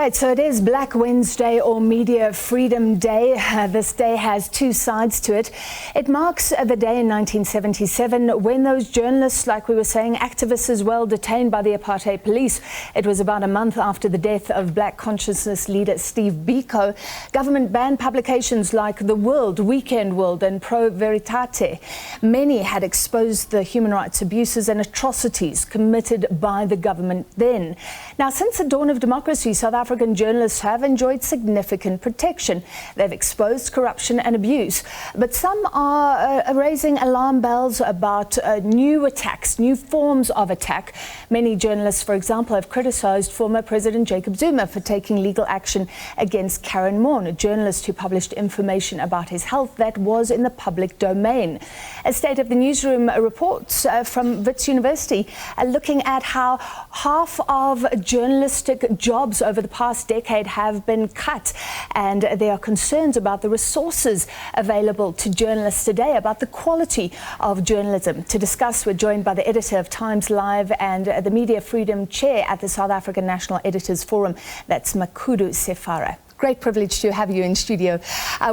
right, so it is Black Wednesday or Media Freedom Day. This day has two sides to it. It marks the day in 1977 when those journalists, like we were saying, activists as well, detained by the apartheid police. It was about a month after the death of Black consciousness leader Steve Biko. Government banned publications like The World, World and Pro Veritate. Many had exposed the human rights abuses and atrocities committed by the government then. Now, since the dawn of democracy, South African journalists have enjoyed significant protection. They've exposed corruption and abuse. But some are raising alarm bells about new attacks, new forms of attack. Many journalists, for example, have criticized former President Jacob Zuma for taking legal action against Karen Moore, a journalist who published information about his health that was in the public domain. A State of the Newsroom reports from Wits University looking at how half of journalistic jobs over the past decade have been cut, and there are concerns about the resources available to journalists today, about the quality of journalism. To discuss, we're joined by the editor of Times Live and the Media Freedom Chair at the South African National Editors Forum. That's Makhudu Sefara. Great privilege to have you in studio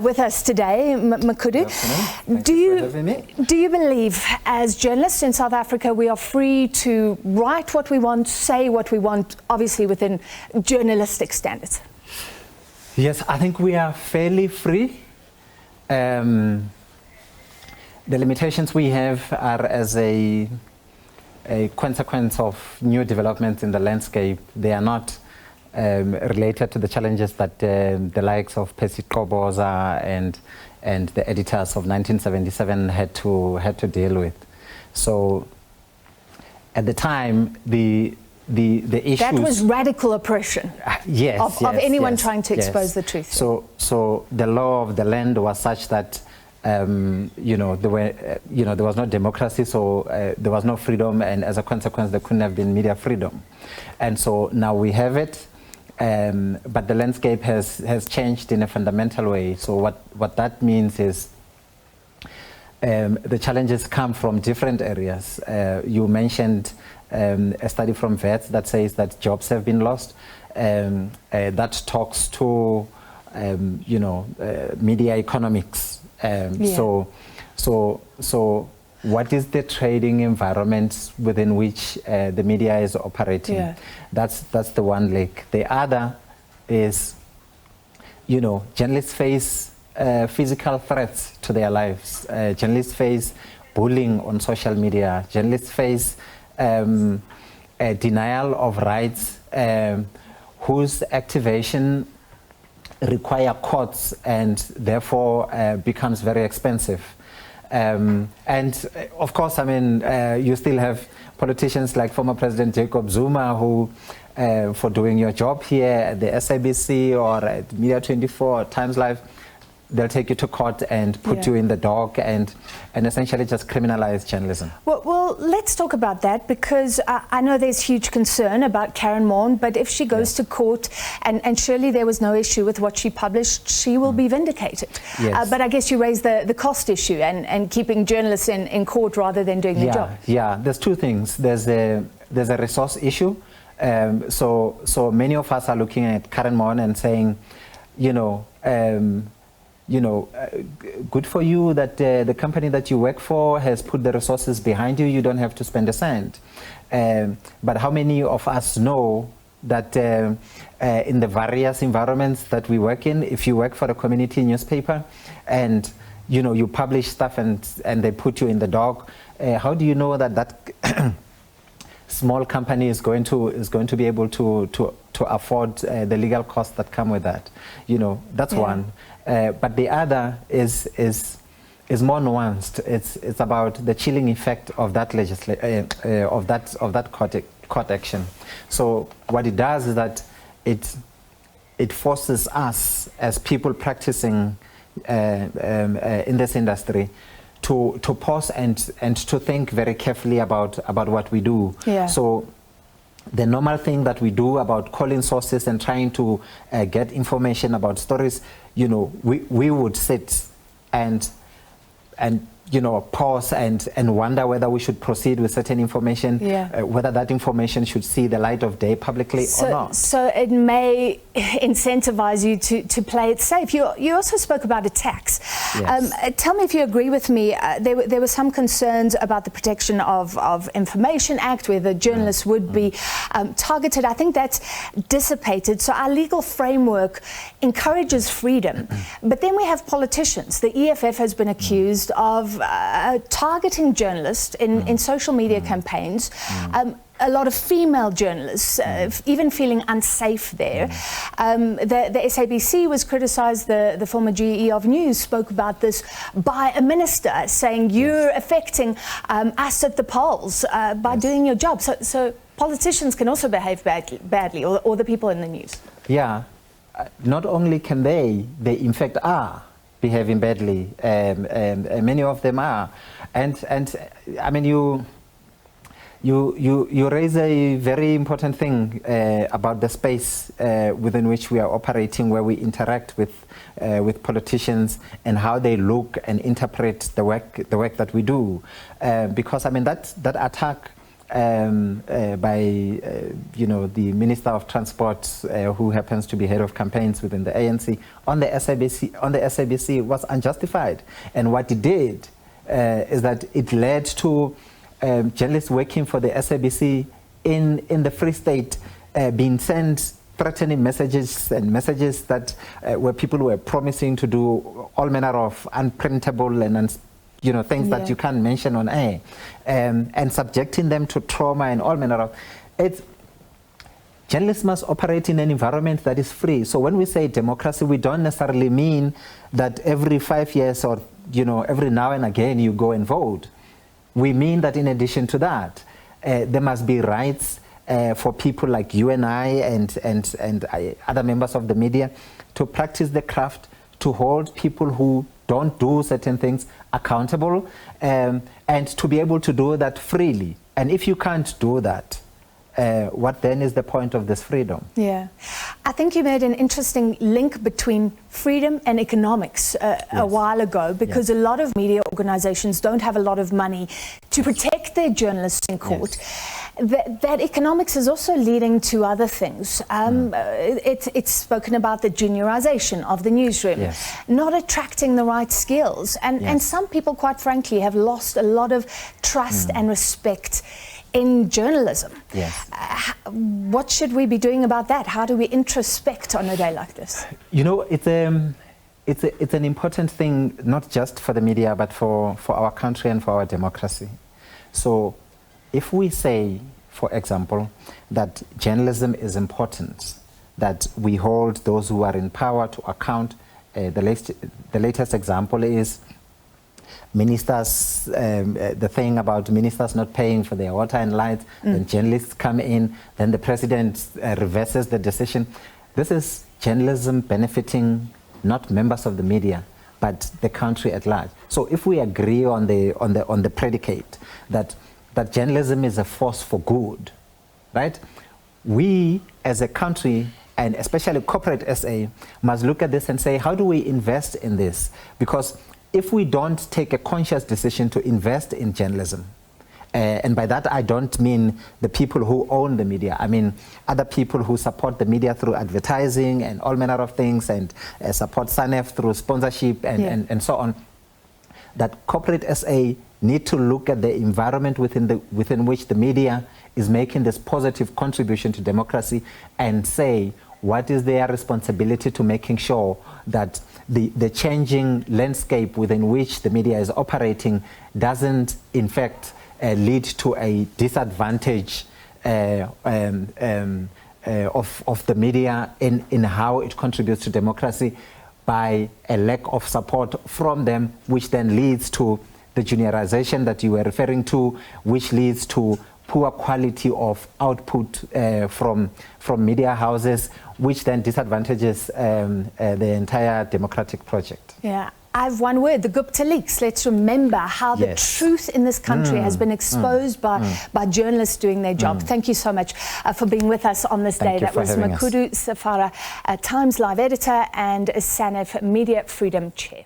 with us today, Makhudu. Thank you for having me. Do you believe, as journalists in South Africa, we are free to write what we want, say what we want, obviously within journalistic standards? Yes, I think we are fairly free. The limitations we have are as a consequence of new developments in the landscape. They are not related to the challenges that the likes of Percy Qoboza and the editors of 1977 had to deal with. So at the time, the issues... That was radical oppression yes, of anyone yes, trying to expose the truth. So the law of the land was such that there was no democracy, so there was no freedom, and as a consequence there couldn't have been media freedom. And so now we have it. But the landscape has changed in a fundamental way. So what that means is the challenges come from different areas. You mentioned a study from VETS that says that jobs have been lost. That talks to media economics. So what is the trading environment within which the media is operating? Yeah. That's the one leg. The other is, journalists face physical threats to their lives. Journalists face bullying on social media. Journalists face a denial of rights whose activation require courts and therefore becomes very expensive. And of course, you still have politicians like former President Jacob Zuma who, for doing your job here at the SABC or at Media 24 or Times Live, they'll take you to court and put you in the dock and essentially just criminalize journalism. Well, let's talk about that, because I know there's huge concern about Karen Moore, but if she goes to court, and surely there was no issue with what she published, she will be vindicated. Yes. But I guess you raise the cost issue and keeping journalists in court rather than doing their job. Yeah, there's two things. There's a resource issue. So many of us are looking at Karen Moore and saying, good for you that the company that you work for has put the resources behind you. You don't have to spend a cent. But how many of us know that in the various environments that we work in, if you work for a community newspaper and you publish stuff and they put you in the dock, how do you know that small company is going to be able to afford the legal costs that come with that? That's one. But the other is more nuanced. It's about the chilling effect of that of that court action. So what it does is that it forces us as people practicing in this industry to pause and to think very carefully about what we do. So the normal thing that we do about calling sources and trying to get information about stories, we would sit and pause and wonder whether we should proceed with certain information, whether that information should see the light of day publicly or not. So it may incentivize you to play it safe. You also spoke about a tax. Yes. Tell me if you agree with me. There were some concerns about the Protection of Information Act, where the journalists would be targeted. I think that's dissipated. So our legal framework encourages freedom. But then we have politicians. The EFF has been accused of targeting journalists in social media campaigns. A lot of female journalists even feeling unsafe there. The SABC was criticised. The former GE of News spoke about this by a minister, saying you're affecting us at the polls by doing your job. So politicians can also behave badly, or the people in the news. Yeah, not only can they in fact are behaving badly. Many of them are, and I mean you raise a very important thing about the space within which we are operating, where we interact with politicians and how they look and interpret the work that we do, because I mean that attack by the Minister of Transport, who happens to be head of campaigns within the ANC, on the SABC was unjustified. And what it did is that it led to journalists working for the SABC in the Free State being sent threatening messages that where people were promising to do all manner of unprintable and things that you can't mention on air, and subjecting them to trauma and all manner of it. Journalists must operate in an environment that is free. So when we say democracy, we don't necessarily mean that every 5 years or every now and again you go and vote. We mean that in addition to that, there must be rights for people like you and I and other members of the media to practice the craft, to hold people who don't do certain things accountable, and to be able to do that freely. And if you can't do that, what then is the point of this freedom? Yeah, I think you made an interesting link between freedom and economics a while ago, because a lot of media organizations don't have a lot of money to protect their journalists in court. That economics is also leading to other things. It's spoken about the juniorization of the newsroom, not attracting the right skills. And some people, quite frankly, have lost a lot of trust and respect in journalism. What should we be doing about that? How do we introspect on a day like this? It's an important thing, not just for the media, but for our country and for our democracy. So if we say, for example, that journalism is important, that we hold those who are in power to account, the latest example is ministers, the thing about ministers not paying for their water and light, then journalists come in, then the president reverses the decision. This is journalism benefiting not members of the media, but the country at large. So if we agree on the predicate that journalism is a force for good, right? We as a country, and especially corporate SA, must look at this and say, how do we invest in this? Because if we don't take a conscious decision to invest in journalism, and by that I don't mean the people who own the media, I mean other people who support the media through advertising and all manner of things, and support SANEF through sponsorship and so on, that corporate SA need to look at the environment within which the media is making this positive contribution to democracy, and say what is their responsibility to making sure that the changing landscape within which the media is operating doesn't in fact lead to a disadvantage of the media in how it contributes to democracy, by a lack of support from them, which then leads to the juniorization that you were referring to, which leads to poor quality of output from media houses, which then disadvantages the entire democratic project. Yeah. I have one word, the Gupta leaks. Let's remember how the truth in this country has been exposed by journalists doing their job. Thank you so much for being with us on this day. That was Makhudu Sefara, Times Live editor and SANEF Media Freedom Chair.